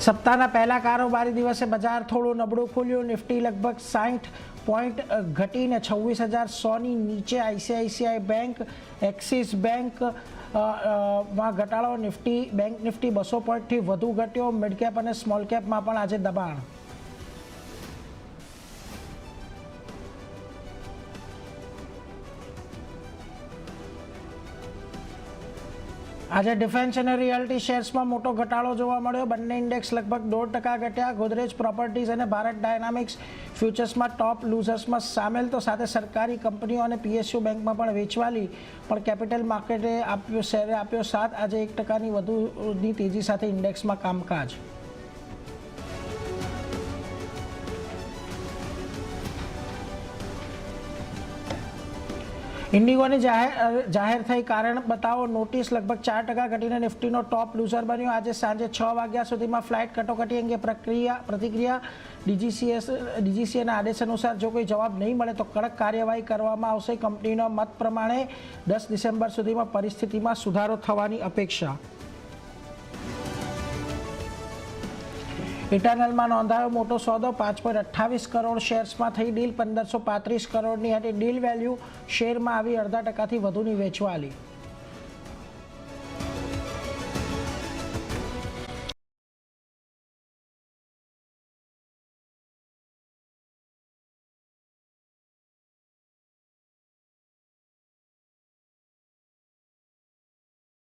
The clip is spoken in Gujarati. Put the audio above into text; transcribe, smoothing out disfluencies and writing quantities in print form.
સપ્તાહના પહેલા કારોબારી દિવસે બજાર થોડું નબળું ખુલ્યું. નિફ્ટી લગભગ 60 પોઈન્ટ ઘટીને 26,100ની નીચે. ICICI બેંક, એક્સિસ બેંક માં ઘટાડો. બેંક નિફ્ટી 200 પોઈન્ટથી વધુ ઘટ્યો. મિડ કેપ અને સ્મોલ કેપમાં પણ આજે દબાણ. આજે ડિફેન્સ અને રિયલ્ટી શેર્સમાં મોટો ઘટાડો જોવા મળ્યો. બંને ઇન્ડેક્સ લગભગ 1.5% ઘટ્યા. ગોદરેજ પ્રોપર્ટીઝ અને ભારત ડાયનામિક્સ ફ્યુચર્સમાં ટોપ લૂઝર્સમાં સામેલ. તો સાથે સરકારી કંપનીઓ અને PSU બેંકમાં પણ વેચવાલી. પણ કેપિટલ માર્કેટે શેરે આપ્યો સાથ. આજે 1%ની વધુની તેજી સાથે ઇન્ડેક્સમાં કામકાજ. ઇન્ડિગોની જાહેર થઈ કારણ બતાવો નોટિસ લગભગ 4% ઘટીને નિફ્ટીનો ટોપ લૂઝર બન્યો. આજે સાંજે 6 વાગ્યા સુધીમાં ફ્લાઇટ કટોકટી અંગે પ્રતિક્રિયા. DGCAના આદેશ અનુસાર જો કોઈ જવાબ નહીં મળે તો કડક કાર્યવાહી કરવામાં આવશે. કંપનીનો મત પ્રમાણે 10 ડિસેમ્બર સુધીમાં પરિસ્થિતિમાં સુધારો થવાની અપેક્ષા. ઇટરનલમાં નોંધાયો મોટો સોદો. 5.28 કરોડ શેર્સમાં થઈ ડીલ. 1535 કરોડની હતી ડીલ વેલ્યુ. શેરમાં આવી 0.5%થી વધુની વેચવાલી.